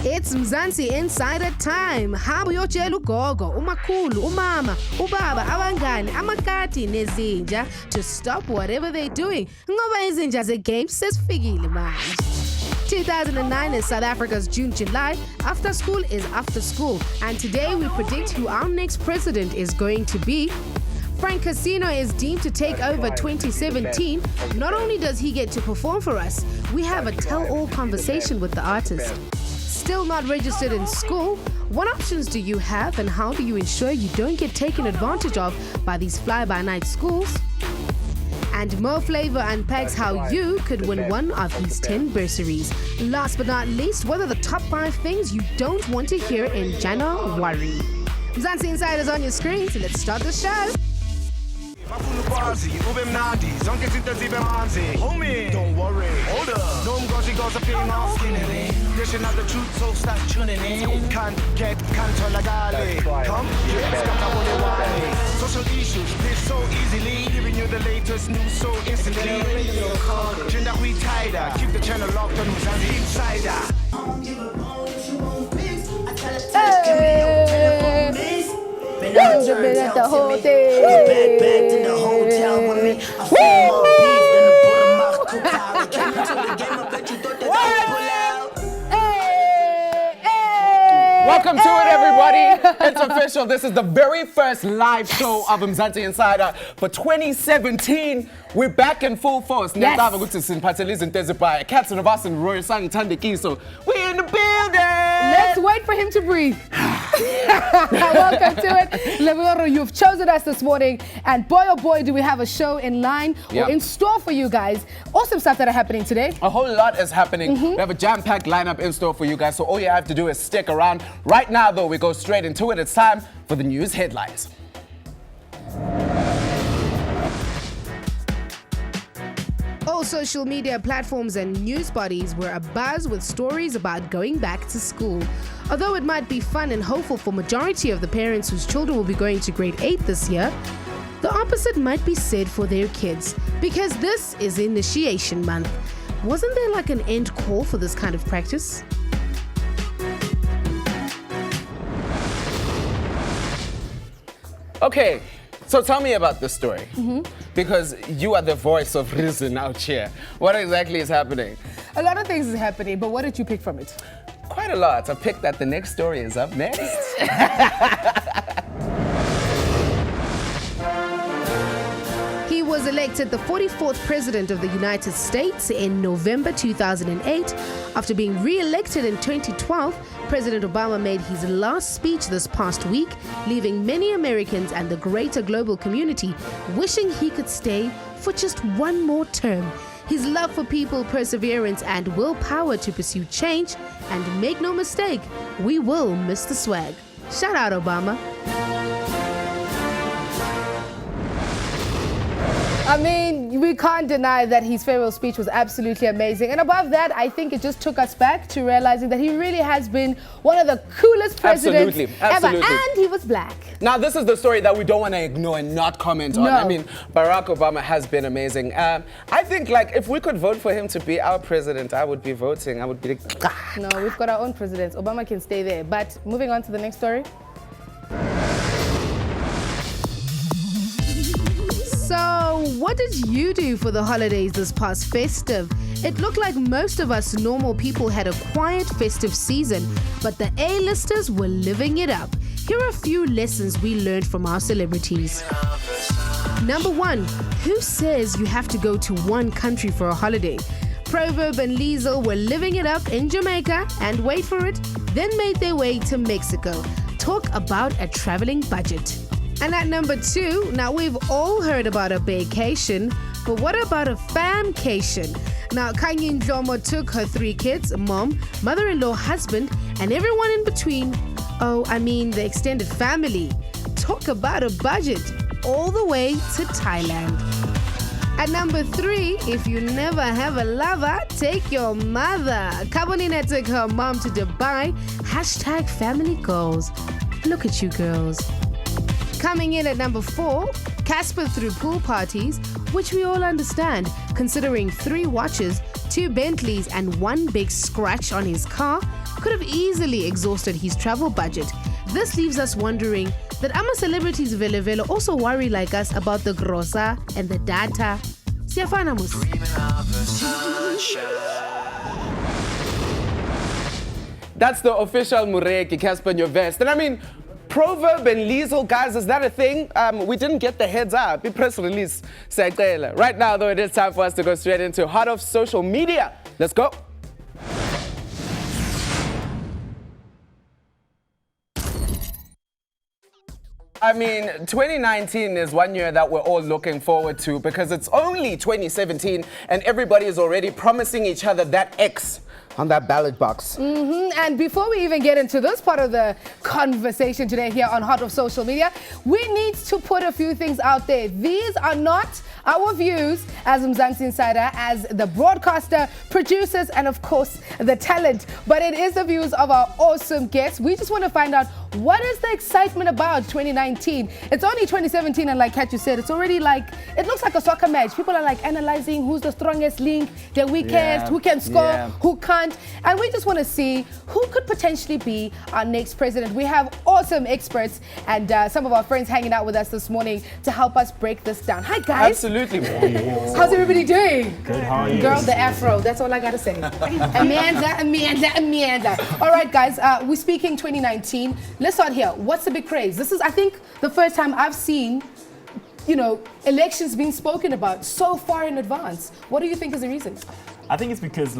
It's Mzansi Insider time. Hamba uyotshela ugogo, umakhulu, umama, ubaba, abangani, amakati nezinja to stop whatever they're doing. Ngoba izinja ze-game sesifikile manje. 2009 is South Africa's June-July. After school is after school. And today we predict who our next president is going to be. Frank Casino is deemed to take over 2017. Not only does he get to perform for us, we have a tell-all conversation with the artist. Still not registered in school? What options do you have and how do you ensure you don't get taken advantage of by these fly-by-night schools? And Mo Flavor unpacks how you could win one of his 10 bursaries. Last but not least, what are the top 5 things you don't want to hear in January? Mzansi Insider is on your screen, so let's start the show. Homie, don't worry, hold up. No goes up in our skin. Dishing out the truth, so start tuning in. Can't legally. Come, let's get social issues, this so easily. Giving you the latest news so instantly. Gender we tighter, keep the channel locked on Mzansi Insider. Been at the whole day. Back to the hotel with me. I feel more beef than a butter mark. Came into the game, I bet you thought that I would pull out. Welcome to it, everybody. It's official. This is the very first live show of Mzansi Insider for 2017. We're back in full force. Yes. Captain of us and Royal Sang Tandekiso. We're in the building. Let's wait for him to breathe. Welcome to it. Levioro, you've chosen us this morning, and boy oh boy do we have a show in line or in store for you guys. Awesome stuff that are happening today. A whole lot is happening. We have a jam-packed lineup in store for you guys, so all you have to do is stick around. Right now, though, we go straight into it. It's time for the news headlines. All social media platforms and news bodies were abuzz with stories about going back to school. Although it might be fun and hopeful for majority of the parents whose children will be going to grade 8 this year, the opposite might be said for their kids, because this is initiation month. Wasn't there like an end call for this kind of practice? Okay, so tell me about this story. Because you are the voice of reason out here. What exactly is happening? A lot of things is happening, but what did you pick from it? Quite a lot. I picked that the next story is up next. He was elected the 44th President of the United States in November 2008. After being re-elected in 2012, President Obama made his last speech this past week, leaving many Americans and the greater global community wishing he could stay for just one more term. His love for people, perseverance, and willpower to pursue change, and make no mistake, we will miss the swag. Shout out, Obama. I mean, we can't deny that his farewell speech was absolutely amazing. And above that, I think it just took us back to realizing that he really has been one of the coolest presidents ever. And he was black. Now, this is the story that we don't want to ignore and not comment on. I mean, Barack Obama has been amazing. I think, like, if we could vote for him to be our president, I would be voting. I would be like, no, we've got our own presidents. Obama can stay there. But moving on to the next story. So, what did you do for the holidays this past festive? It looked like most of us normal people had a quiet festive season, but the A-listers were living it up. Here are a few lessons we learned from our celebrities. Number 1, who says you have to go to one country for a holiday? Proverb and Liesel were living it up in Jamaica and, wait for it, then made their way to Mexico. Talk about a traveling budget. And at number 2, now we've all heard about a vacation, but what about a famcation? Now, Kanye Ndlomo took her 3 kids, mom, mother-in-law, husband, and everyone in between. Oh, I mean the extended family. Talk about a budget, all the way to Thailand. At number 3, if you never have a lover, take your mother. Kabonina took her mom to Dubai. # family goals. Look at you girls. Coming in at number 4, Casper threw pool parties, which we all understand, considering 3 watches, 2 Bentleys and 1 big scratch on his car could have easily exhausted his travel budget. This leaves us wondering that ama celebrities vele also worry like us about the grosa and the data. Siyafana mus. That's the official Mureki, Casper in your vest. And I mean, proverb and liesel, guys, is that a thing? We didn't get the heads up. The press release said right now, though, it is time for us to go straight into Heart of Social Media. Let's go. I mean, 2019 is one year that we're all looking forward to because it's only 2017 and everybody is already promising each other that X on that ballot box. And before we even get into this part of the conversation today here on Heart of Social Media, we need to put a few things out there. These are not our views as Mzansi Insider, as the broadcaster, producers, and of course the talent, but it is the views of our awesome guests. We just want to find out, what is the excitement about 2019? It's only 2017, and like Kat, said, it's already like, it looks like a soccer match. People are like analyzing who's the strongest link, the weakest, who can score, who can't. And we just want to see who could potentially be our next president. We have awesome experts and some of our friends hanging out with us this morning to help us break this down. Hi, guys. Absolutely. How's everybody doing? Good, how are you? Girl, the afro. That's all I got to say. Amanda. All right, guys, we're speaking 2019. Let's start here. What's the big craze? This is, I think, the first time I've seen, you know, elections being spoken about so far in advance. What do you think is the reason? I think it's because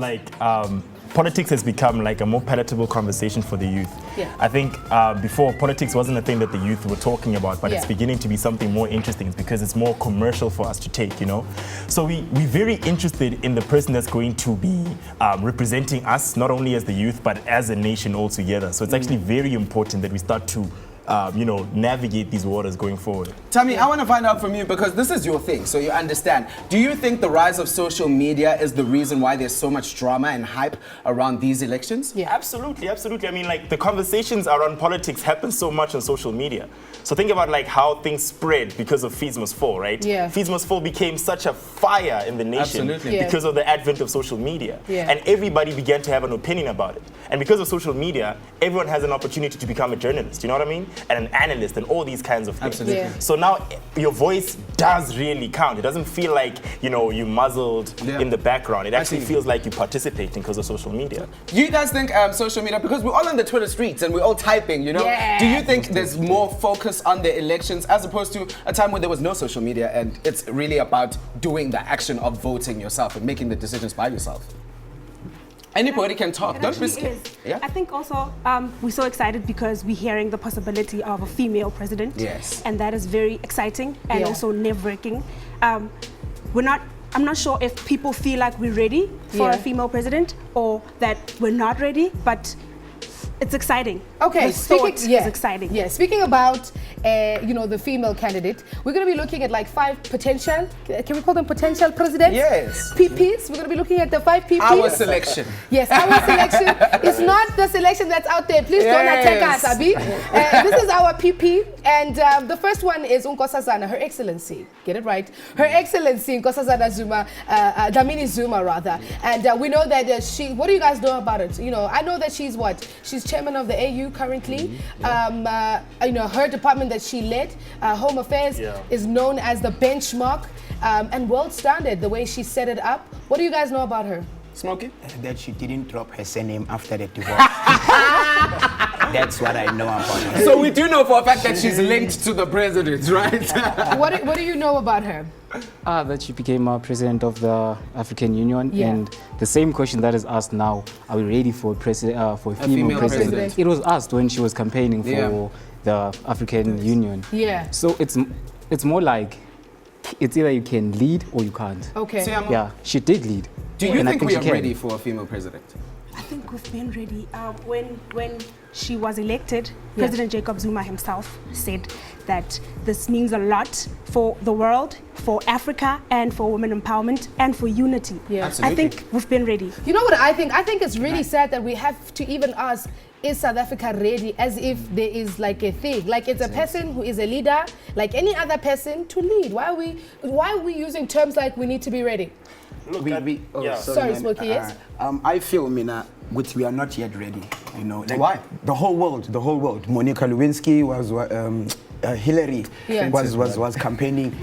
politics has become like a more palatable conversation for the youth. Yeah. I think before, politics wasn't a thing that the youth were talking about, but it's beginning to be something more interesting because it's more commercial for us to take, you know. So we're very interested in the person that's going to be representing us, not only as the youth, but as a nation altogether. So it's actually very important that we start to navigate these waters going forward. Tammy, I want to find out from you because this is your thing, so you understand. Do you think the rise of social media is the reason why there's so much drama and hype around these elections? Yeah, absolutely. I mean, like, the conversations around politics happen so much on social media. So think about like how things spread because of Fees Must Fall, right? Yeah. Fees Must Fall became such a fire in the nation because of the advent of social media. Yeah. And everybody began to have an opinion about it. And because of social media, everyone has an opportunity to become a journalist, you know what I mean? And an analyst and all these kinds of things. Absolutely. Yeah. So now your voice does really count. It doesn't feel like, you know, you muzzled in the background. It actually feels like you're participating because of social media. Do you guys think social media, because we're all on the Twitter streets and we're all typing, you know, do you think there's more focus on the elections as opposed to a time when there was no social media and it's really about doing the action of voting yourself and making the decisions by yourself? Anybody can talk. Don't be scared. Yeah? I think also we're so excited because we're hearing the possibility of a female president. Yes. And that is very exciting and also nerve-wracking. I'm not sure if people feel like we're ready for a female president or that we're not ready, but it's exciting. Okay, it's exciting. Yeah, speaking about the female candidate, we're going to be looking at like 5 potential. Can we call them potential presidents? Yes. PPs. We're going to be looking at the 5 PPs. Our selection. Yes, our selection. It's not the selection that's out there. Please don't attack us, Abi. This is our PP, and the first one is Nkosazana, Her Excellency. Get it right. Her Excellency Nkosazana Zuma, Dlamini Zuma rather. And we know that she. What do you guys know about it? You know, I know that she's what? She's chairman of the AU currently. Her department that she led, Home Affairs, is known as the benchmark and world standard, the way she set it up. What do you guys know about her? Smokey? That she didn't drop her surname after the divorce. That's what I know about her. So we do know for a fact that she's linked to the president, right? What do you know about her? That she became president of the African Union, and the same question that is asked now: are we ready for a female president? It was asked when she was campaigning for the African Union. Yeah. So it's more like it's either you can lead or you can't. Okay. Yeah, she did lead. Do you think we are ready for a female president? I think we've been ready. When she was elected, President Jacob Zuma himself said that this means a lot for the world, for Africa, and for women empowerment, and for unity. Yeah. I think we've been ready. You know what I think? I think it's really sad that we have to even ask, is South Africa ready, as if there is like a thing, like it's a person who is a leader, like any other person, to lead. Why are we using terms like we need to be ready? Look, Sorry, Smokey, yes? I feel, Mina, which we are not yet ready. You know, like why? The whole world. Monica Lewinsky was, Hillary was campaigning.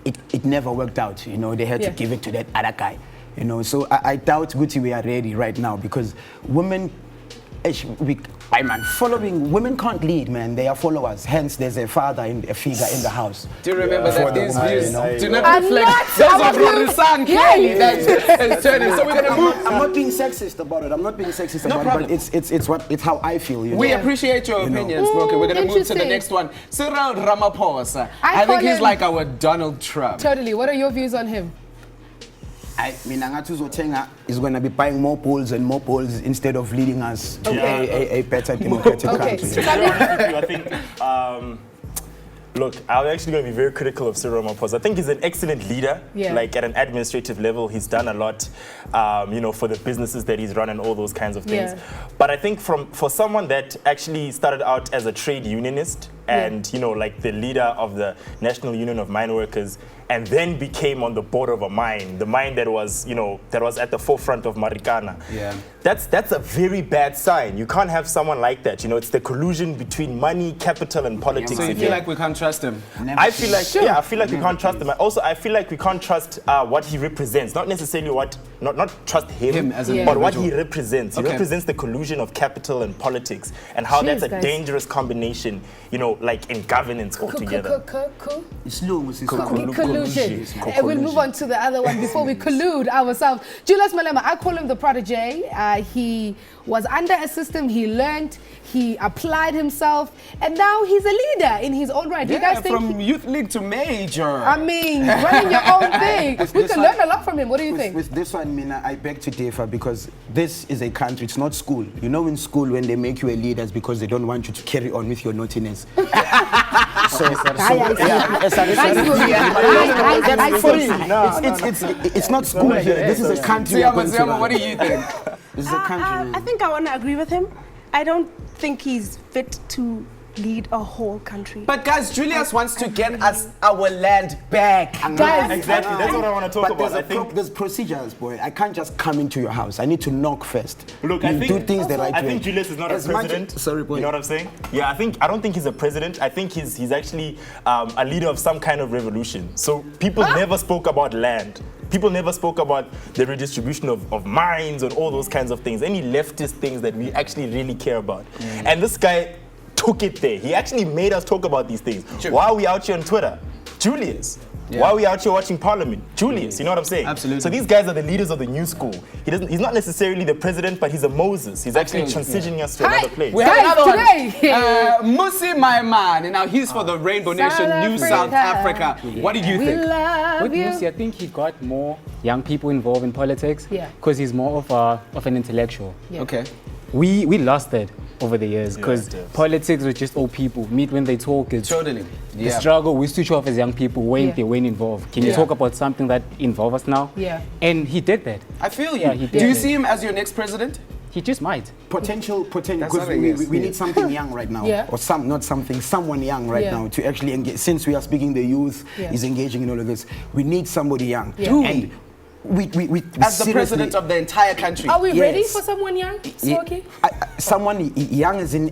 It never worked out. You know, they had to give it to that other guy. You know, so I doubt Gucci we are ready right now, because women, following women can't lead, man. They are followers. Hence, there's a father and a figure in the house. Do you remember that these views do not I'm reflect not those of Rorisan clearly that's turning. So we're gonna move. I'm not being sexist about it. But it's how I feel. You know? We appreciate your opinions, Smokey. We're gonna move to the next one. Cyril Ramaphosa. I think he's like our Donald Trump. Totally. What are your views on him? Minangatu Zotenga is going to be buying more polls and more polls instead of leading us to a better democratic country. I think, look, I'm actually going to be very critical of Cyril Ramaphosa. I think he's an excellent leader. Like at an administrative level, he's done a lot, you know, for the businesses that he's run and all those kinds of things. But I think for someone that actually started out as a trade unionist and, you know, like the leader of the National Union of Mine Workers, and then became on the board of a mine, the mine that was, you know, that was at the forefront of Marikana. That's a very bad sign. You can't have someone like that. You know, it's the collusion between money, capital, and politics. So you feel like we can't trust him? I feel like we can't trust him. Also, I feel like we can't trust what he represents. Not necessarily not trust him as an but what he represents. He represents the collusion of capital and politics, and how that's a dangerous combination, you know, like in governance altogether. Collusion. And we'll move on to the other one before we collude ourselves. Julius Malema, I call him the protege. He was under a system, he learned, he applied himself, and now he's a leader in his own right. Do you guys think from youth league to major. I mean, running your own thing. We can learn a lot from him. What do you think? With this one, Mina, I beg to differ, because this is a country, it's not school. You know, in school, when they make you a leader, it's because they don't want you to carry on with your naughtiness. It's not school here. This is a country. Siama, what do you think? This is a country. I think I want to agree with him. I don't think he's fit to lead a whole country. But guys, Julius wants to get us our land back. Exactly, that's what I want to talk about. I think there's procedures, boy. I can't just come into your house. I need to knock first. Look, I think do things the right way. I think Julius is not a president. Sorry, boy. You know what I'm saying? Yeah, I don't think he's a president. I think he's actually a leader of some kind of revolution. So people never spoke about land. People never spoke about the redistribution of mines and all those kinds of things. Any leftist things that we actually really care about. And this guy took it there. He actually made us talk about these things. Why are we out here on Twitter? Julius. Why are we out here watching Parliament? Julius, you know what I'm saying? Absolutely. So these guys are the leaders of the new school. He's not necessarily the president, but he's a Moses. He's actually transitioning us to another place. We have another one. Musi, my man. And now he's for the Rainbow Nation, New South Africa. What did you think? With Musi, I think he got more young people involved in politics because he's more of an intellectual. Okay. We lost that over the years because politics was just old people. Meet when they talk. It's totally. The struggle, we switch off as young people when they weren't involved. Can you talk about something that involves us now? And he did that. I feel you. Do you see him as your next president? He just might. Potential, because we need something young right now. Or someone young right now to actually engage. Since we are speaking the youth is engaging in all of this, we need somebody young. And we as the president of the entire country. Are we ready for someone young, Smokey? Someone young is in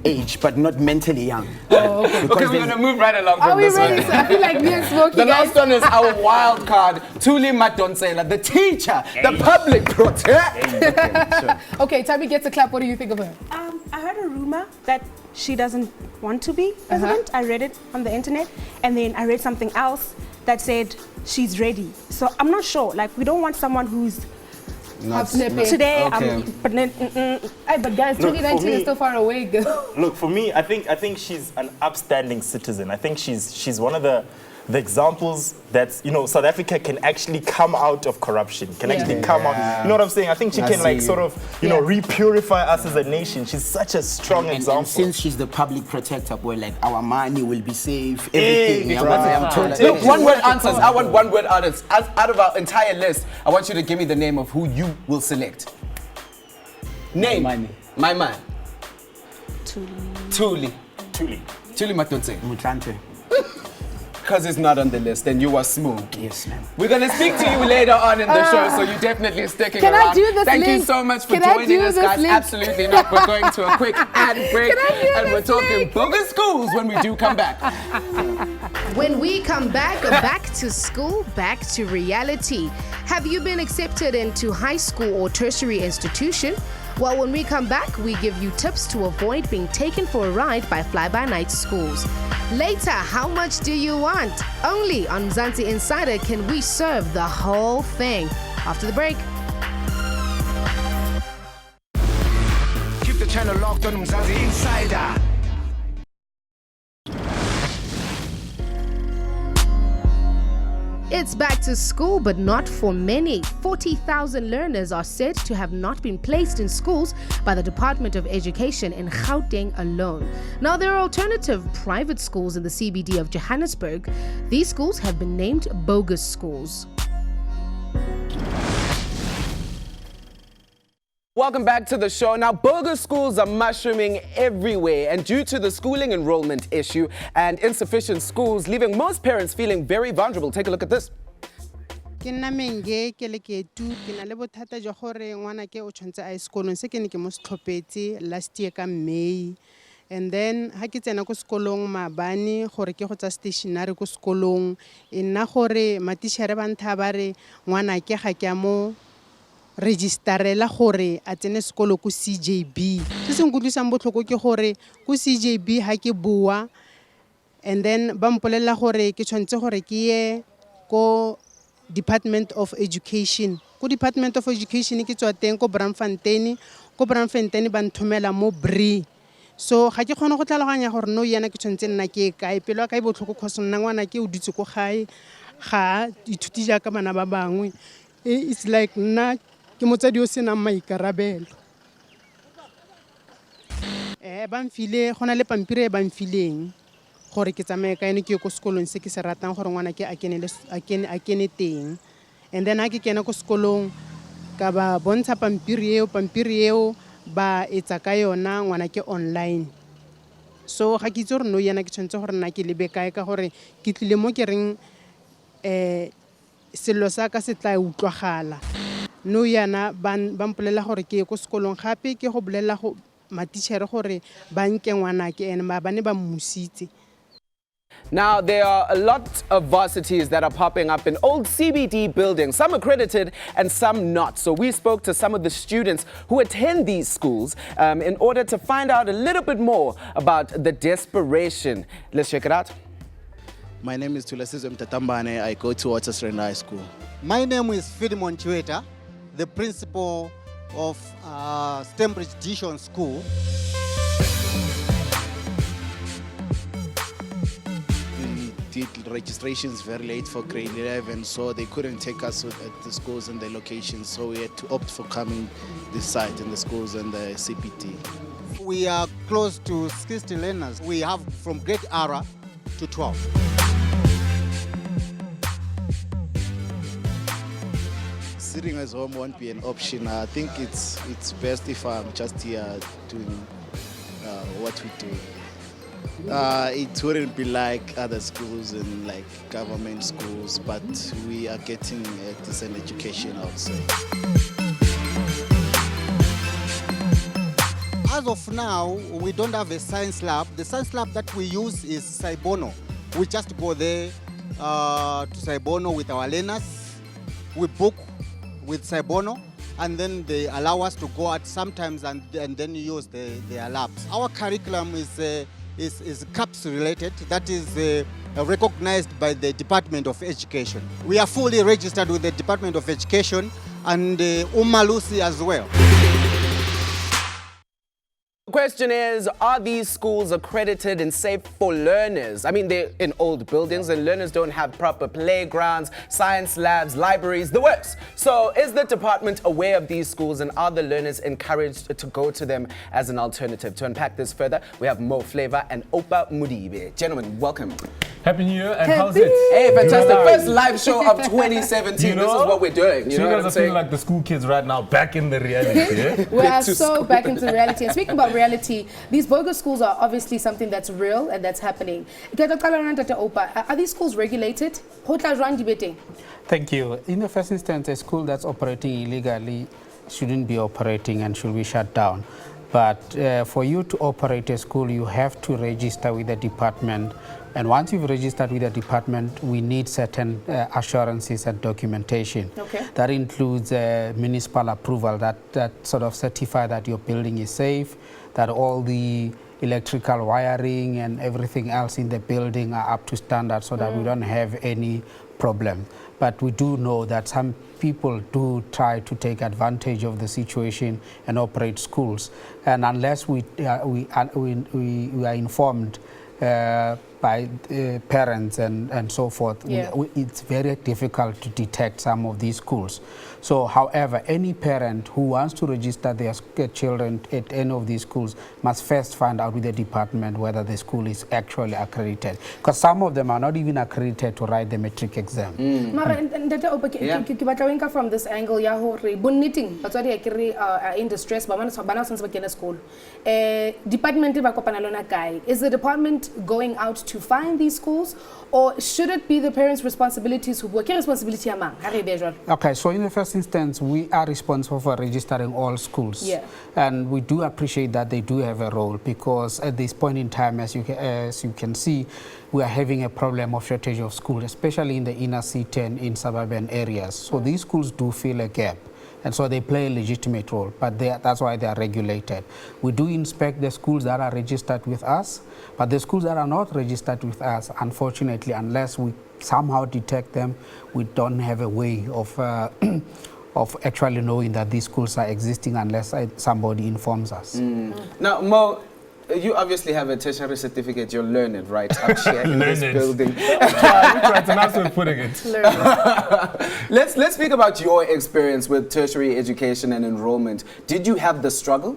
age, but not mentally young. Okay, we're going to move right along from this one. Are we ready? So I feel like me and Smokey, the last one is our wild card, Thuli Madonsela, the teacher, the public protector. Okay, Tammy gets a clap. What do you think of her? I heard a rumor that she doesn't want to be president. I read it on the internet, and then I read something else that said she's ready. So I'm not sure. Like, we don't want someone who's today. Okay. But then, but guys, 2019 is still far away, girl. Look, for me, I think she's an upstanding citizen. I think she's one of the the examples that, you know, South Africa can actually come out of corruption, can actually come out. You know what I'm saying? I think she can like sort of, you know, repurify us as a nation. She's such a strong example. And since she's the public protector, boy, like our money will be safe, everything. Look, one word answers. I want one word answers. Out of our entire list, I want you to give me the name of who you will select. Name. My man. Tuli Matotse. Mutlante. Because it's not on the list, then you are smooth. Yes, ma'am. We're going to speak to you later on in the show, so you're definitely sticking around. I do this Thank link? you so much for Can I joining do us, this guys. link? Absolutely not. We're going to a quick ad break, and we're talking link? bogus schools when we do come back. When we come back to school, back to reality. Have you been accepted into high school or tertiary institution? Well, when we come back, we give you tips to avoid being taken for a ride by fly-by-night schools. Later, how much do you want? Only on Mzansi Insider can we serve the whole thing. After the break. Keep the channel locked on Mzansi Insider. It's back to school, but not for many. 40,000 learners are said to have not been placed in schools by the Department of Education in Gauteng alone. Now, there are alternative private schools in the CBD of Johannesburg. These schools have been named bogus schools. Welcome back to the show. Now, bogus schools are mushrooming everywhere, and due to the schooling enrollment issue and insufficient schools, leaving most parents feeling very vulnerable. Take a look at this. Ke nna menge ke le ke tu ke na le bothata jwa gore ngwana ke o tshwantse a sekolong se ke ne ke mo setlhopetse last year ka May, and then ha ke tsena ko sekolong maabane gore ke go tsa stationary ko sekolong e nna gore matitšhere ba ntha ba re ngwana ke ga ke mo registerela gore a tsene sekolo ko CJB. Se se nkutlwisang botlhoko ke gore ko CJB ha ke bua, and then ba mpolelela gore ke tshwantse gore ke ye ko Department of Education. Ko Department of Education ke tswa teng ko Braamfontein ba nthomela mo Bree. So ga ke kgone go tlhaloganya gore no yana ke tshwantse nna ke kae pelo ka e botlhoko cause nna ngwana ke o dutse ko gae ga ithuti ja ka bana ba bangwe. It's like nna ke motsadi o senang maikarabelo. Ba mfile go na le pampiri e ba mfileng gore ke tsamaye ka ene ke go sekolong se ke se ratang gore ngwana ke a kene teng, and then ha ke kena go sekolong ka ba bontsha pampiri eo ba etsa ka yona ngwana ke online. So ga ke itse gore no yana ke tshwantse gore nna ke lebe kae ka gore ke tlile mo ke reng selo sa ka se tla utlwagala. No yana ba mpolela gore ke go sekolong gape ke go bolela go matitšhere gore ba nke ngwana ke ene ba bane ba mmusitse. Now, there are a lot of varsities that are popping up in old CBD buildings, some accredited and some not. So we spoke to some of the students who attend these schools in order to find out a little bit more about the desperation. Let's check it out. My name is Tulasizo Mtatambane. I go to Waterstrand High School. My name is Filimon Chiweta, the principal of Stembridge Dishon School. We did registrations very late for grade 11, so they couldn't take us at the schools and the locations, so we had to opt for coming this site in the schools and the CPT. We are close to 60 learners. We have from grade R to 12. Sitting at home won't be an option. I think it's best if I'm just here doing what we do. It wouldn't be like other schools and like government schools, but we are getting a decent education, I would say. As of now, we don't have a science lab. The science lab that we use is Saibono. We just go there to Saibono with our learners. We book with Saibono, and then they allow us to go out sometimes and then use their labs. Our curriculum is CAPS related, that is recognized by the Department of Education. We are fully registered with the Department of Education and Umalusi as well. Question is, are these schools accredited and safe for learners? I mean, they're in old buildings and learners don't have proper playgrounds, science labs, libraries, the works. So is the department aware of these schools and are the learners encouraged to go to them as an alternative? To unpack this further, we have Mo Flavor and Opa Mudibe. Gentlemen, welcome. Happy New Year, and how's it? Hey, fantastic. First live show of 2017. You know? This is what we're doing. You guys are feeling like the school kids right now, back in the reality. Yeah? We are so back into reality. And speaking about reality, these bogus schools are obviously something that's real and that's happening. Are these schools regulated? Thank you. In the first instance, a school that's operating illegally shouldn't be operating and should be shut down. But for you to operate a school, you have to register with the department. And once you've registered with the department, we need certain assurances and documentation. Okay. That includes municipal approval that sort of certify that your building is safe, that all the electrical wiring and everything else in the building are up to standard so that we don't have any problem. But we do know that some people do try to take advantage of the situation and operate schools. And unless we are informed by parents and so forth, it's very difficult to detect some of these schools. So, however, any parent who wants to register their children at any of these schools must first find out with the department whether the school is actually accredited. Because some of them are not even accredited to write the matric exam. From this angle, boniting, but in distress, school. Department is the department going out to find these schools, or should it be the parents' responsibilities who work responsibility among? Okay, so in the first instance, we are responsible for registering all schools. Yeah. And we do appreciate that they do have a role, because at this point in time, as you can see, we are having a problem of shortage of schools, especially in the inner city and in suburban areas. So these schools do fill a gap. And so they play a legitimate role, but that's why they are regulated. We do inspect the schools that are registered with us, but the schools that are not registered with us, unfortunately, unless we somehow detect them, we don't have a way of of actually knowing that these schools are existing unless somebody informs us. Now, Mo, you obviously have a tertiary certificate. You're learned, right? Up here in this building. It's a nice way of putting it. Let's speak about your experience with tertiary education and enrollment. Did you have the struggle?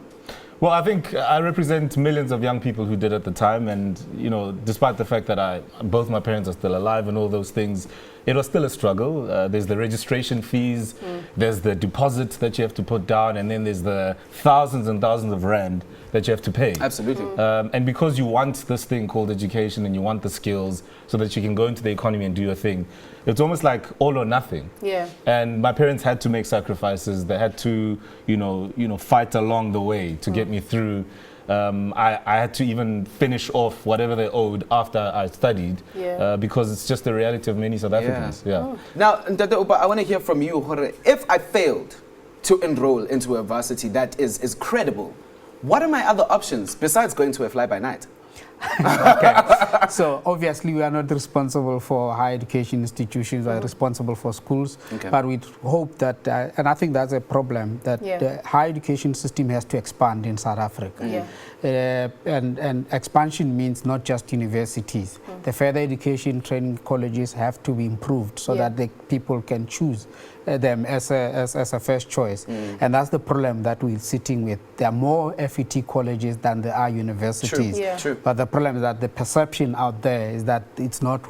Well, I think I represent millions of young people who did at the time, and you know, despite the fact that both my parents are still alive and all those things, it was still a struggle. There's the registration fees, there's the deposit that you have to put down, and then there's the thousands and thousands of rand that you have to pay. Absolutely. And because you want this thing called education and you want the skills so that you can go into the economy and do your thing, it's almost like all or nothing. Yeah. And my parents had to make sacrifices. They had to, you know, fight along the way to get me through. I had to even finish off whatever they owed after I studied, because it's just the reality of many South Africans. Yeah. Now, Ndate Upa, I want to hear from you. If I failed to enroll into a varsity that is credible, what are my other options besides going to a fly-by-night? Okay. So obviously we are not responsible for higher education institutions, we are responsible for schools, but we hope that, and I think that's a problem, that the higher education system has to expand in South Africa. And expansion means not just universities. The further education training colleges have to be improved so that the people can choose them as a first choice. And that's the problem that we're sitting with. There are more FET colleges than there are universities. True. But the problem is that the perception out there is that it's not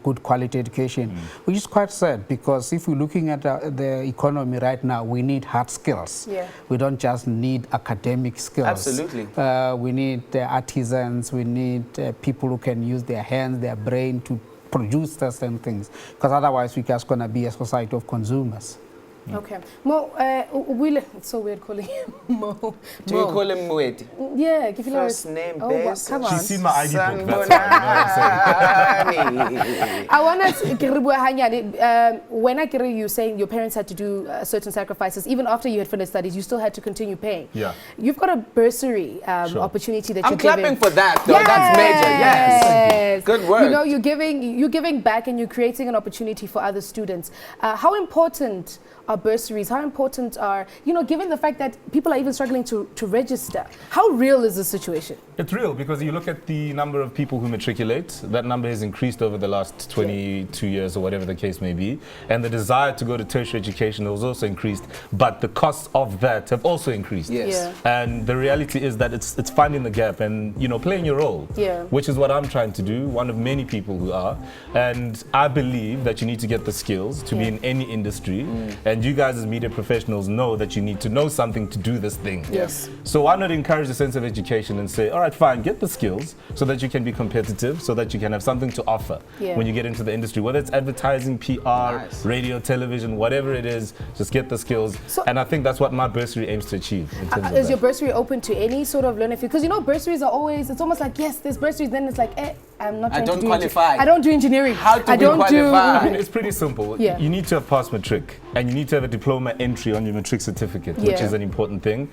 good quality education, which is quite sad, because if we're looking at the economy right now, we need hard skills. We don't just need academic skills. Absolutely. We need artisans, we need people who can use their hands, their brain to produce certain things, because otherwise we're just going to be a society of consumers. Okay. Mo, it's so weird calling him Mo. Do you call him Mwedi? Yeah, first name base. Come on. She's seen my ID book, that's why. I want to, when I hear you saying your parents had to do certain sacrifices, even after you had finished studies, you still had to continue paying. Yeah. You've got a bursary opportunity that I'm clapping for that, though. That's major. Yes. Good work. You know, you're giving back and you're creating an opportunity for other students. How important are bursaries? How important are, given the fact that people are even struggling to register? How real is the situation? It's real because you look at the number of people who matriculate. That number has increased over the last 22 years or whatever the case may be. And the desire to go to tertiary education has also increased. But the costs of that have also increased. Yes. And the reality is that it's finding the gap and, playing your role. Which is what I'm trying to do, one of many people who are. And I believe that you need to get the skills to be in any industry. And you guys as media professionals know that you need to know something to do this thing. Yes. So why not encourage a sense of education and say, all right, fine, get the skills so that you can be competitive, so that you can have something to offer when you get into the industry, whether it's advertising, PR, radio, television, whatever it is, just get the skills. So, and I think that's what my bursary aims to achieve. In terms of is your bursary open to any sort of learner? Because bursaries are always, it's almost like, yes, there's bursaries, then it's like, I'm not trying to do qualify. I don't do engineering. How do we qualify? It's pretty simple. You need to have passed matric and you need to have a diploma entry on your matric certificate, which is an important thing.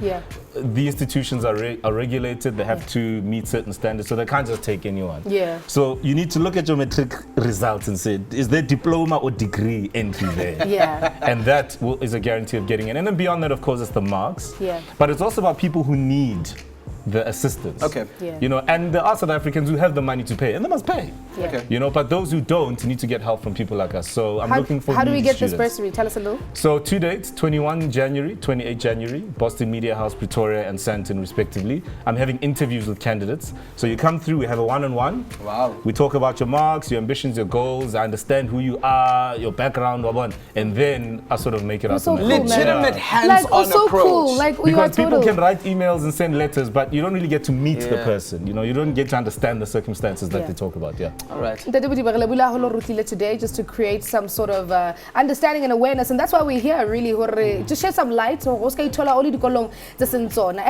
The institutions are regulated, they have to meet certain standards, so they can't just take anyone. So you need to look at your matric results and say, is there diploma or degree entry there? And that is a guarantee of getting in. And then beyond that, of course, it's the marks. But it's also about people who need the assistance. And there are South Africans who have the money to pay, and they must pay. But those who don't need to get help from people like us. So I'm looking for How do we get students. this bursary? Tell us a little. So 2 dates, 21 January, 28 January, Boston Media House, Pretoria and Sandton respectively. I'm having interviews with candidates. So you come through, we have a one-on-one. Wow. We talk about your marks, your ambitions, your goals. I understand who you are, your background, and then I sort of make it out to legitimate hands-on approach. Cool. Because people can write emails and send letters, but you don't really get to meet the person. You don't get to understand the circumstances that they talk about. All right. Today, just to create some sort of understanding and awareness, and that's why we're here, really, to shed some light. At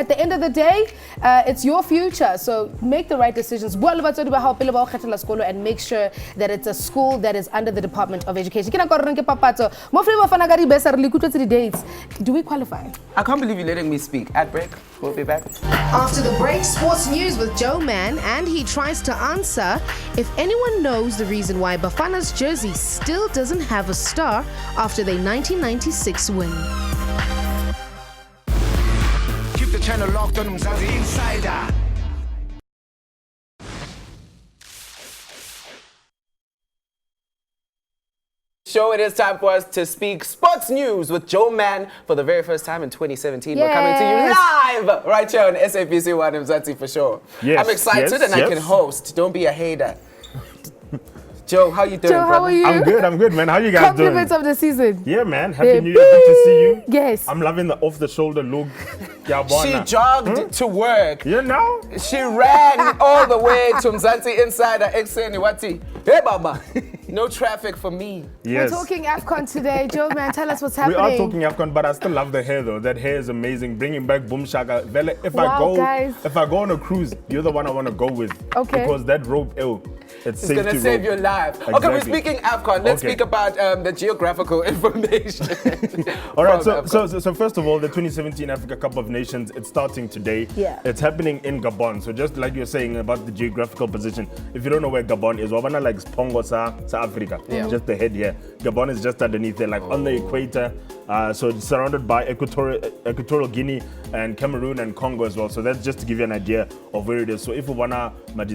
the end of the day, it's your future, so make the right decisions. And make sure that it's a school that is under the Department of Education. Do we qualify? I can't believe you're letting me speak. At break, we'll be back. After the break, sports news with Joe Man, and he tries to answer if anyone knows the reason why Bafana's jersey still doesn't have a star after their 1996 win. Keep the channel locked on Mzansi Insider. Show, it is time for us to speak sports news with Joe Man for the very first time in 2017. We're coming to you live right here on SABC 1 Mzansi for sure. I'm excited and I can host. Don't be a hater. Joe, how you doing, Joe, how are you? I'm good, man. How you guys doing? Compliments of the season. Yeah, man. Happy New Year. Good to see you. Yes. I'm loving the off-the-shoulder look. She jogged to work. You know? She ran all the way to Mzansi Insider, Wati. Hey, Baba. No traffic for me. We're Yes. talking AFCON today. Joe, man, tell us what's happening. We are talking AFCON, but I still love the hair, though. That hair is amazing. Bringing back Boom Shaka. If I go on a cruise, you're the one I want to go with. Okay. Because that rope, it's going to save your life. Exactly. Okay, we're speaking AFCON. Let's speak about the geographical information. All right, so first of all, the 2017 Africa Cup of Nations, it's starting today. Yeah. It's happening in Gabon. So just like you're saying about the geographical position, if you don't know where Gabon is, Wabana like Pongo South Africa, just the head here. Gabon is just underneath there, like on the equator. So it's surrounded by Equatorial Guinea and Cameroon and Congo as well. So that's just to give you an idea of where it is. So if you wanna black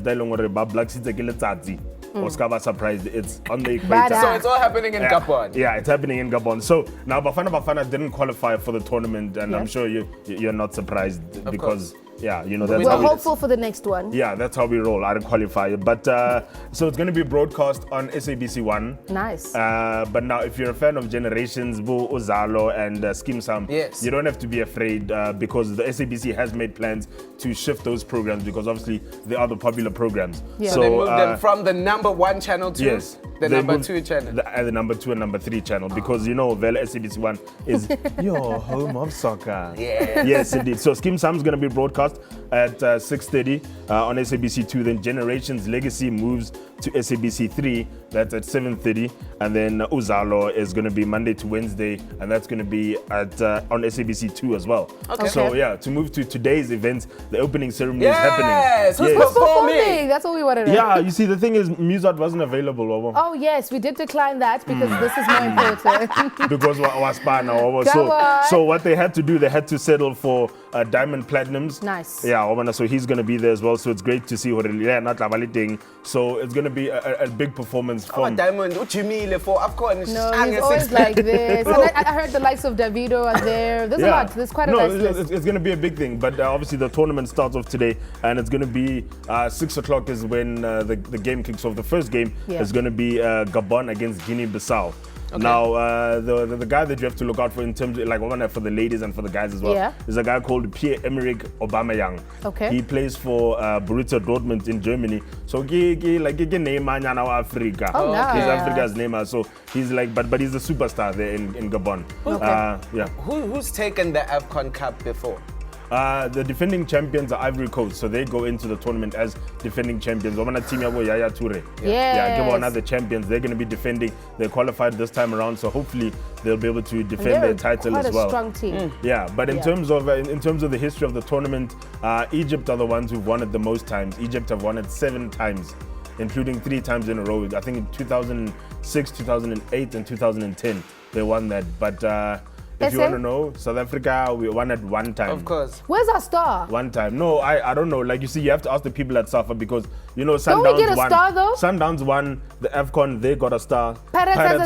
Oskaba surprised, it's on the equator. So it's all happening in Gabon. Yeah, it's happening in Gabon. So now Bafana didn't qualify for the tournament, and I'm sure you're not surprised because that's we're hopeful for the next one. Yeah, that's how we roll. I didn't qualify, but so it's going to be broadcast on SABC 1. Nice. But now, if you're a fan of Generations, Bu, Ozalo, and Skim Sam, you don't have to be afraid because the SABC has made plans to shift those programs because obviously they are the popular programs. Yeah. So they moved them from the number 1 channel to the number 2 channel. The number 2 and number 3 channel because Vela SABC 1 is your home of soccer. Yeah. Yes, indeed. So Skim Sam is going to be broadcast at 6:30 on SABC 2. Then Generations Legacy moves to SABC 3. That's at 7:30. And then Uzalo is going to be Monday to Wednesday, and that's going to be at on SABC 2 as well. Okay. So yeah, to move to today's event, the opening ceremony is happening. Yes, who's performing? That's what we wanted to know. Yeah, you see, the thing is, Muzat wasn't available. Wabo. Oh yes, we did decline that because this is more important. Because so what they had to do, they had to settle for Diamond Platinums. Nice. Yeah, so he's going to be there as well. So it's great to see So it's going to be a big performance from Diamond, for AFCON. No, he's always like this. And I heard the likes of Davido are there. There's a lot. There's quite a nice list. It's going to be a big thing. But obviously the tournament starts off today, and it's going to be 6 o'clock is when the game kicks off. The first game is going to be Gabon against Guinea-Bissau. Okay. Now, the guy that you have to look out for in terms of, like, one for the ladies and for the guys as well, is a guy called Pierre-Emerick Aubameyang. Okay. He plays for Borussia Dortmund in Germany. So, like, Africa. Oh, nice. He's Africa's name. So, he's like, but he's a superstar there in Gabon. Okay. Who's taken the AFCON Cup before? The defending champions are Ivory Coast, so they go into the tournament as defending champions. Team Yaya Toure. Yes. The champions. They're going to be defending. They qualified this time around, so hopefully they'll be able to defend their title as well. Quite a strong team. Yeah, but in terms of the history of the tournament, Egypt are the ones who've won it the most times. Egypt have won it 7 times, including 3 times in a row. I think in 2006, 2008, and 2010 they won that. But if you want to know, South Africa, we won it 1 time. Of course. Where's our star? 1 time. No, I don't know. Like, you see, you have to ask the people at SAFA because, you know, Sundowns won. Don't we get a star, though? Sundowns won the AFCON. They got a star. Pirates has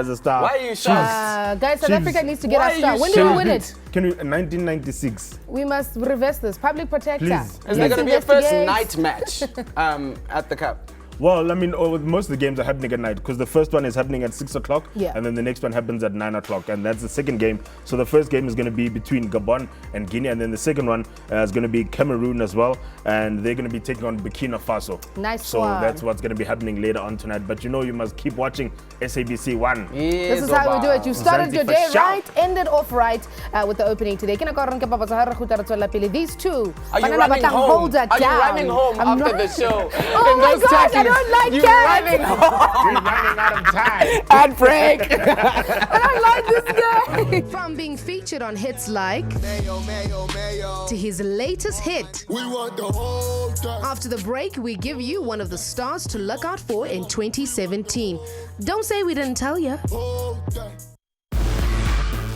a star. Why are you shocked? Guys, South Africa needs to get a star. When did we win it? Can we? 1996. We must reverse this. Public protector. Please. Is there going to be a first night match at the Cup? Well, I mean, most of the games are happening at night because the first one is happening at 6 o'clock, and then the next one happens at 9 o'clock, and that's the second game. So the first game is going to be between Gabon and Guinea, and then the second one is going to be Cameroon as well, and they're going to be taking on Burkina Faso. Nice. So that's what's going to be happening later on tonight. But you know, you must keep watching SABC 1. This is how we do it. You started your day right, ended off right with the opening today. These two. Are you running home? Are you running home after the show? Oh my gosh, I don't like cats. We're running out of time. Ad break. I don't like this guy. From being featured on hits like to his latest hit. We want the whole time. After the break, we give you one of the stars to look out for in 2017. Don't say we didn't tell you.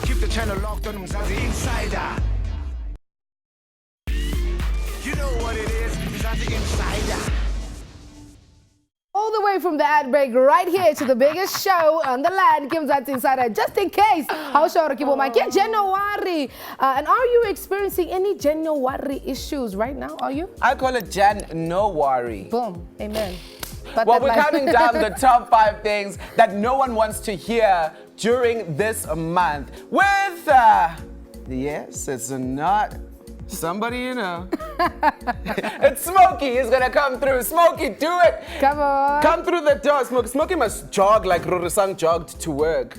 Keep the channel locked on Mzansi Insider. You know what it is, Mzansi Insider. All the way from the ad break right here to the biggest show on the land, Mzansi Insider. Just in case, how shall I January? And are you experiencing any January issues right now? Are you? I call it Jan-no-worry. Boom. Amen. Well, we're counting down the top 5 things that no one wants to hear during this month. With, yes, it's not somebody you know. It's Smokey. He's gonna come through. Smokey, do it. Come on. Come through the door, Smokey. Smokey must jog like Rurusang jogged to work.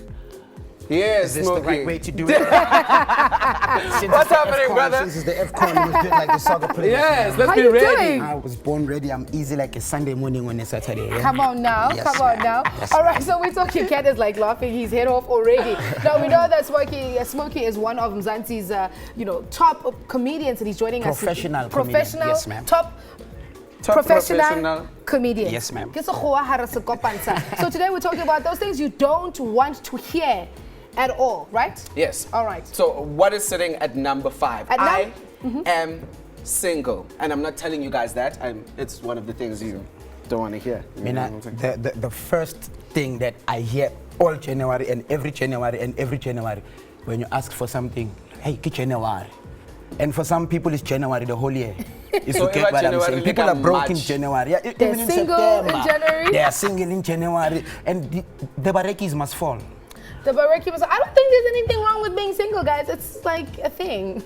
Yes, Is this Smokey. the right way to do it? What's happening, brother? This is the F-Con. It was built like the soccer players. Yes, let's How be you ready. doing? I was born ready. I'm easy like a Sunday morning on a Saturday. Yeah? Come on now, Yes, come on now. Yes, All right, so we're talking. Cat is like laughing his head off already. Now we know that Smokey is one of Mzansi's, top comedians, and he's joining us. Professional Professional, yes, ma'am. top professional comedian. Yes, ma'am. So today we're talking about those things you don't want to hear at all, right? Yes. All right. So what is sitting at number 5? I am single, and I'm not telling you guys that. It's one of the things you don't want to hear. The first thing that I hear all January and every January, when you ask for something, hey, January. And for some people, it's January the whole year. It's so okay, what I'm saying. People are broke in January. Yeah, they're even single September, in January. They are single in January. And the barekis must fall. The baraki was. I don't think there's anything wrong with being single, guys. It's like a thing.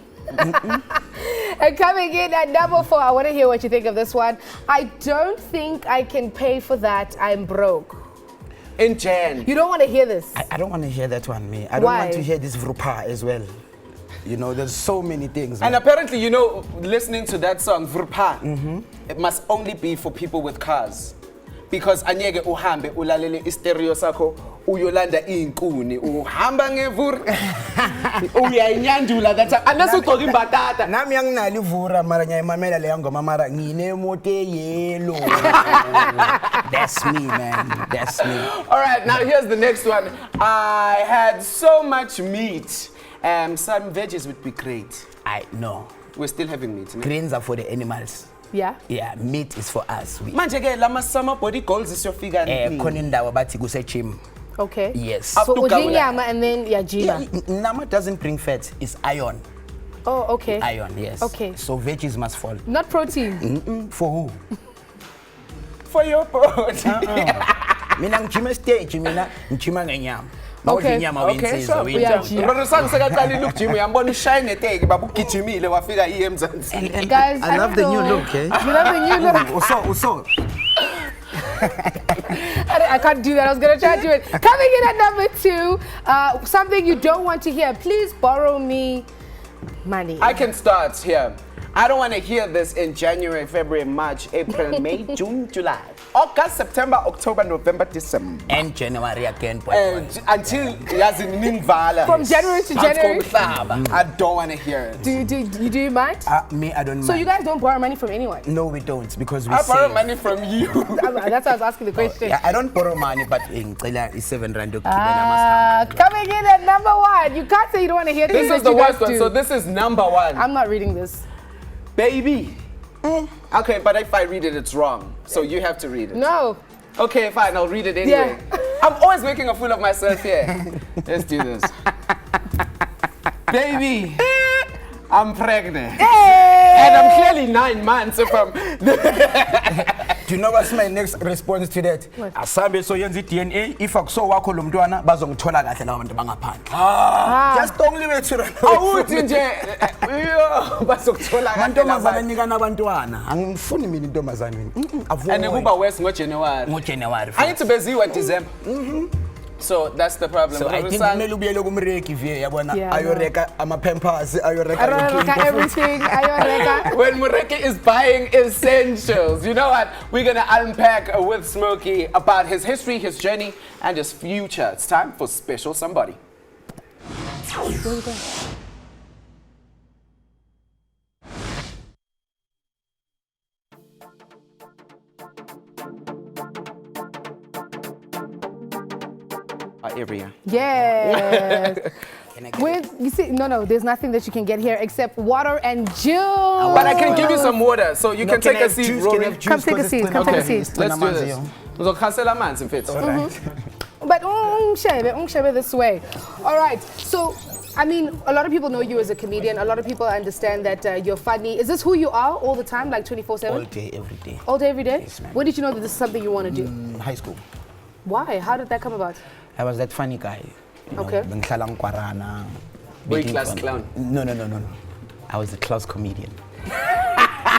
And coming in at number 4, I want to hear what you think of this one. I don't think I can pay for that. I'm broke. In Jan. You don't want to hear this. I don't want to hear that one, me. I don't want to hear this Vrupa as well. You know, there's so many things. And apparently, listening to that song, Vrupa, it must only be for people with cars. because anyeke uhambe ulalele istereo sakho uyolanda inkuni uhamba ngevur uyayinyandula that time unless ugcoka imbatata nami yanginalo ivura mara nyayimamela leyo ngoma mara nginemoto yellow. That's me, man. That's me. All right, now here's the next one. I had so much meat. Some veggies would be great. No. We're still having meat. Greens are for the animals. Yeah? Yeah, meat is for us. Manje ke lama summer body goals is your figure. Khona indawo bathi kuse gym. Okay. Yes. So ujinyama and then yajima. Nama doesn't bring fat, it's iron. Oh, okay. Iron, yes. Okay. So veggies must fall. Not protein. For who? For your body. Mina ngijima stage, mina ngijima ngenyama. Okay. Okay, so brother sang sekaqala look gym uyambona ushine tag babugijimile wafika Mzansi. Guys, I love the new look, eh? You love the new look? Also. I can't do that. I was going to try to do it. Coming in at number 2, something you don't want to hear. Please borrow me money. I can start here. I don't want to hear this in January, February, March, April, May, June, July, August, September, October, November, December. And January again. Until from January to January. I don't want to hear it. Do you mind? Me, I don't mind. So you guys don't borrow money from anyone? No, we don't, because we I borrow save. money from you. That's why I was asking the question. Yeah, I don't borrow money, but it's 7 rand. Coming in at number 1. You can't say you don't want to hear this. This is the worst one. So this is number 1. I'm not reading this. Baby. Okay, but if I read it, it's wrong. So you have to read it. No. Okay, fine. I'll read it anyway. Yeah. I'm always making a fool of myself here. Let's do this. Baby, I'm pregnant. Hey! And I'm clearly 9 months from... Do you know what's my next response to that? Asambe so yenza DNA if akuso wakho lo mntwana bazongithola kahle lawo bantu bangaphandle. Just only way to run. Awuthi nje bazokuthola kahle. Mantombazana nikana abantwana. Angifuni mina intombazana mina. And kuba worse ngoJanuary. NgoJanuary. I need to beziwa December. So that's the problem. So I think kumele ubuyele kumreki vie yabona ayoreka ama pampers ayoreka everything ayoreka. When Mureki is buying essentials, you know what? We're gonna unpack with Smokey about his history, his journey, and his future. It's time for Special Somebody. Area. Yes. You see, no, there's nothing that you can get here except water and juice. But I can give you some water, so you can take a seat. Come take a seat. Come take a seat. Let's do this. We'll cancel a man, if it's all right. But shebe this way. All right. So, I mean, a lot of people know you as a comedian. A lot of people understand that you're funny. Is this who you are all the time, like 24/7? All day, every day. All day, every day? Yes, ma'am. When did you know that this is something you want to do? High school. Why? How did that come about? I was that funny guy. Okay. Were you class clown? No. I was a class comedian.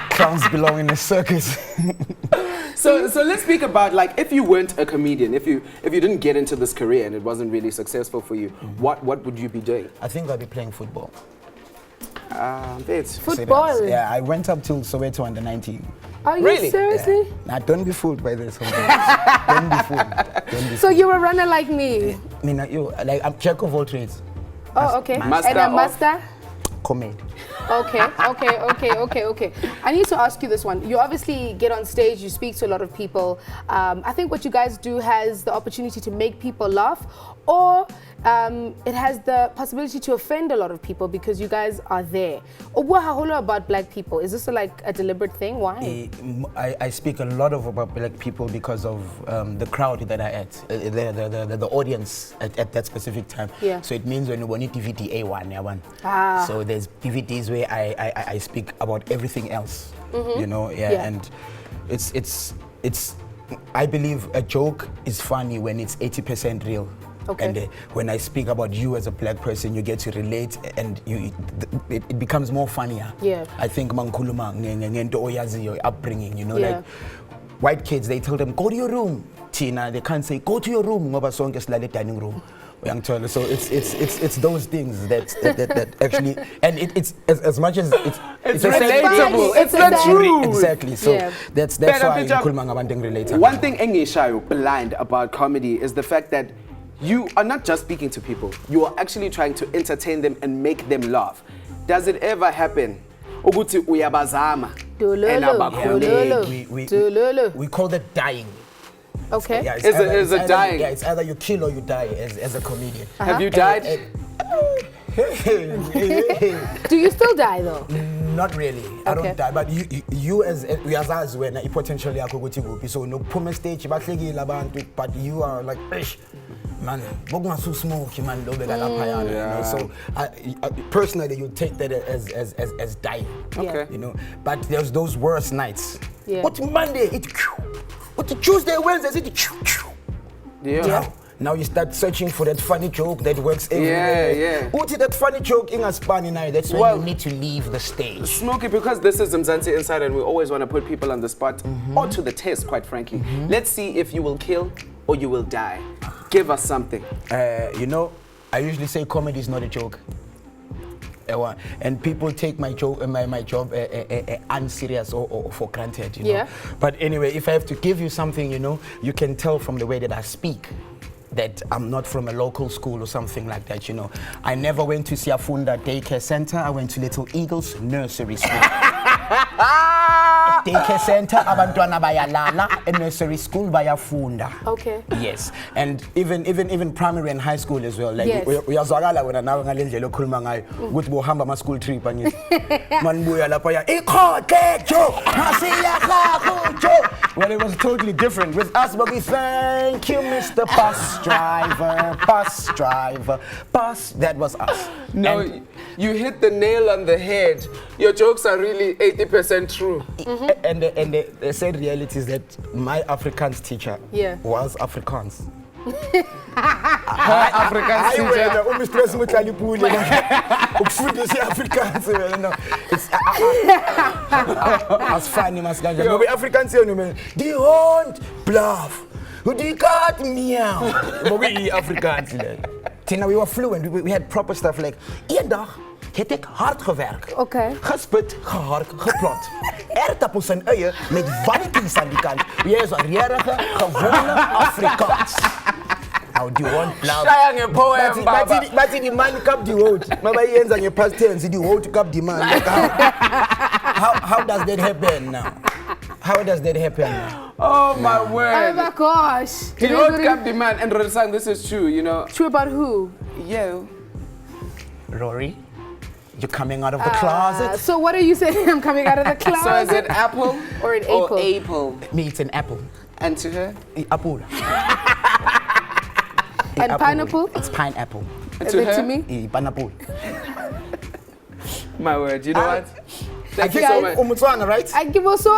Clowns belong in a circus. So let's speak about, like, if you weren't a comedian, if you didn't get into this career and it wasn't really successful for you, what would you be doing? I think I'd be playing football. Football? Yeah, I went up till Soweto under 19. Are you Really? seriously? Yeah. Now, don't be fooled by this. Don't be fooled. So you're a runner like me? I'm jack of all trades. Oh, okay. Master and a master? Comedy. Okay. I need to ask you this one. You obviously get on stage, you speak to a lot of people. I think what you guys do has the opportunity to make people laugh, or it has the possibility to offend a lot of people because you guys are there. About black people, is this like a deliberate thing? Why? I speak a lot about black people because of the crowd that I at, the audience at that specific time. Yeah. So it means when you want DVD A1. So there's DVDs where I speak about everything else. You know, and it's I believe a joke is funny when it's 80% real. Okay. And when I speak about you as a black person, you get to relate, and it becomes more funnier. Yeah. I think mankuluma ngento upbringing, you know, like white kids, they tell them go to your room. Tina, they can't say go to your room ngoba sonke silale dining room. So it's those things that actually, and it's as much as it's relatable. It's the truth. Exactly. So that's why related. One thing engishayo blind about comedy is the fact that you are not just speaking to people. You are actually trying to entertain them and make them laugh. Does it ever happen? Ukuthi uyabazama. We call that dying. Okay. Yeah, is it dying? Yeah, it's either you kill or you die as a comedian. Have you died? Do you still die though? Not really. I don't die, but you as when potentially akukuthi so no puma stage bahlekile abantu, but you are like man, so smoke man, so personally you take that as dying. Okay. You know, but there's those worse nights. Yeah. What Monday what Tuesday, Wednesday Yeah. Now you start searching for that funny joke that works everywhere. Yeah. What's that funny joke in a Spanish night? That's why you need to leave the stage. Smokey, because this is Mzansi Insider and we always want to put people on the spot or to the test, quite frankly. Let's see if you will kill or you will die. Give us something. You know, I usually say comedy is not a joke. And people take my job, my job unserious or for granted, you know. Yeah. But anyway, if I have to give you something, you know, you can tell from the way that I speak that I'm not from a local school or something like that, you know. I never went to Siafunda Daycare Center. I went to Little Eagles Nursery School. Daycare Center, abantwana bayalala, and nursery school bayafunda. Okay. Yes, and even primary and high school as well. Like Yes. uyazwakala wena nawe ngalendlela okhuluma ngayo ukuthi bohamba ama school trip angithi manibuya lapha ya ikhokejo nasiya khakho. Well, it was totally different with us, but we thank you, Mr. Bus Driver. That was us. No, And you hit the nail on the head. Your jokes are really 80% true. And the sad reality is that my Afrikaans teacher was Afrikaans. Her Afrikaans teacher. Umistress mutlaliphule ukufundisa iAfrikaans wena. It's as funny maskanja. Ngoba iAfrikaans yenu man. Die hond bluff. Die kat meow. Ngoba iAfrikaans le. Tina, we were fluent. We had proper stuff like eendag het ek hard gewerk. Okay. Gespit, gehark, geplot. Aardappels en uien met wankies aan die kant. Jy is 'n regte, gewone Afrikaans. How do you want blauw? Shaya ngepoem baba. But the man kap die hout. Maar by yenza ngepast tense die hout kap die man. Like how does that happen now? How does that happen now? Oh my word. Oh my gosh. The old cap demand and Rosan, this is true, you know. True about who? You. Rory, you're coming out of the closet. So what are you saying? I'm coming out of the closet. So is it apple or an apple? Or apple. Me, it's an apple. And to her? Apple. And apple. pineapple? It's pineapple. And to her? To me? Pineapple. My word, you know what? Thank you so much. Umutswana, right? I give us so.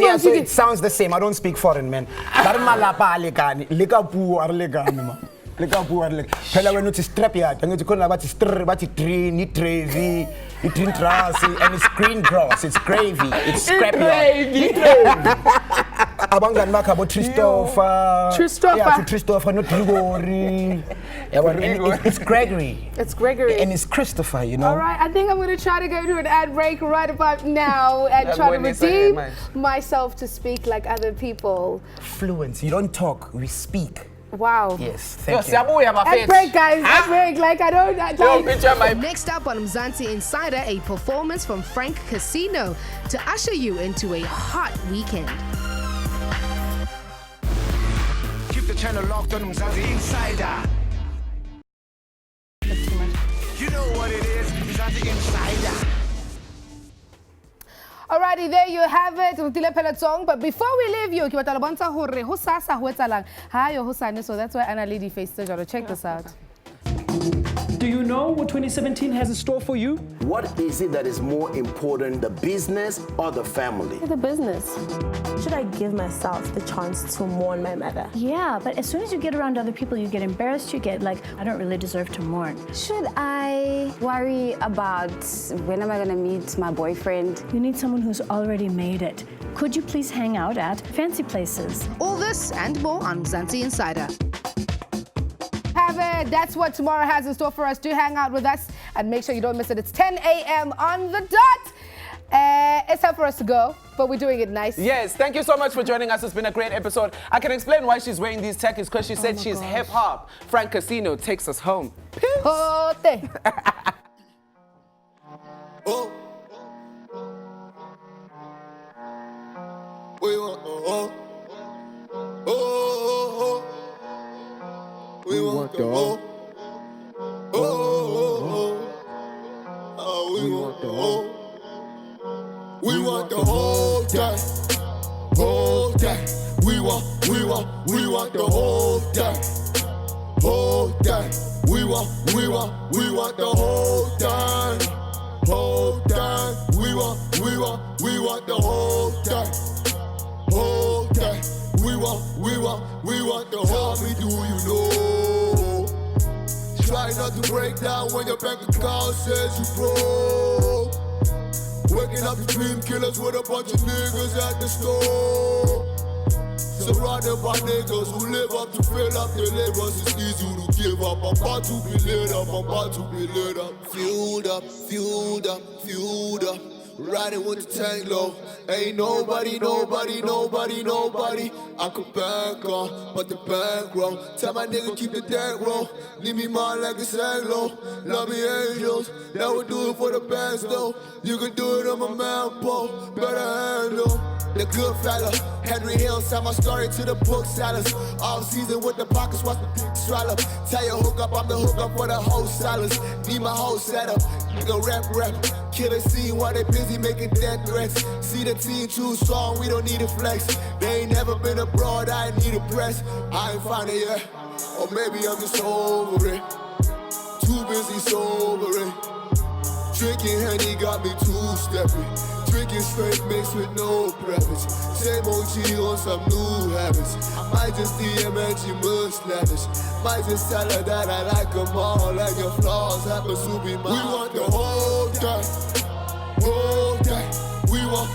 Yeah, so it sounds the same. I don't speak foreign, man. Darmalapa alegani, lekapu arlegani, man. Lekapu arleg. Phela wena uthi strap yard, ngithi khona bathi bathi green, ni gravy, green trasi, and it's green grass, it's gravy, it's scrap yard. Abangani bakhe abo Christopher. Yeah, Christopher, not Grigori. It's Gregory. It's Gregory. And it's Christopher, you know. All right, I think I'm going to try to go to an ad break right about now and try to redeem myself to speak like other people. Fluent. You don't talk, we speak. Wow. Yes, thank you. Ad break, guys. Ad break. Like, I don't... Next up on Mzansi Insider, a performance from Frank Casino to usher you into a hot weekend. Keep the channel locked on Mzansi Insider. You know what it is, Mzansi Insider. Alrighty, there you have it. But before we leave you, so that's why Anna Lady faced the. Check this out. Do you know what 2017 has in store for you? What is it that is more important, the business or the family? The business. Should I give myself the chance to mourn my mother? Yeah, but as soon as you get around other people, you get embarrassed, you get like, I don't really deserve to mourn. Should I worry about when am I gonna meet my boyfriend? You need someone who's already made it. Could you please hang out at fancy places? All this and more on Mzansi Insider. have it. That's what tomorrow has in store for us. Do hang out with us and make sure you don't miss it. It's 10 a.m. on the dot. It's time for us to go, but we're doing it nice. Yes, thank you so much for joining us. It's been a great episode. I can explain why she's wearing these tackies, because she said she's hip-hop. Frank Casino takes us home. Peace. Oh. We want the whole. We want the whole. We want the whole. We want the whole day. Whole day. We want the whole day. Whole day. We want the whole day. Whole day. We want the whole day. Whole day. We want the whole. Tell me, do you know? Try not to break down when your bank account says you broke. Waking up to dream killers with a bunch of niggas at the store. Surrounded by niggas who live up to fill up their labors. It's easy to give up. I'm about to be lit up. Fueled up. Riding with the tank low. Ain't nobody I could bank on, but the bank roll. Tell my nigga keep the deck roll. Leave me mine like it's low. Love me angels, that would do it for the bands though. You can do it on my man pole, better handle. The good fella, Henry Hill, sell my story to the booksellers. All season with the pockets, watch the dick swallow. Tell your hookup, I'm the hookup for the wholesalers. Need my whole setup, nigga rap. Killer scene while they busy making death threats. See the team too strong, we don't need a flex. They ain't never been abroad, I ain't need a press. I ain't found it yet, or maybe I'm just over it. Too busy sobering. Drinking Henny got me two-stepping. Drinking straight mixed with no preference. Same OG on some new habits. I might just DM Angie much lavish. Might just tell her that I like them all. Like your flaws happen to be mine. We want the whole day. Whole day. We want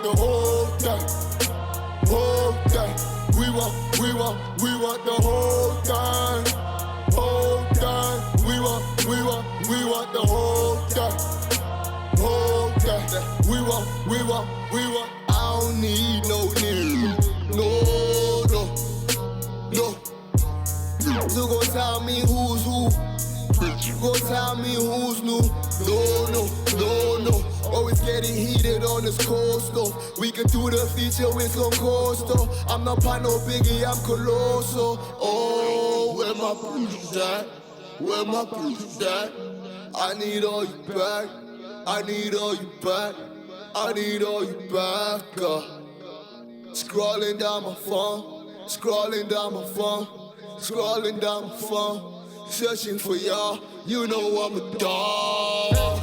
the whole day. Whole day. We want the whole day. Whole day. We want the whole day. Whole day. We want. I don't need no nigga. No. You gon' tell me who's who. You gon' tell me who's new. No. Always getting heated on this coastal. We can do the feature with some coastal. I'm not part no biggie, I'm colossal. Oh, where my boots at? Where my boots at? I need all you back. I need all you back. Scrolling down my phone. Searching for y'all. You know I'm a dog.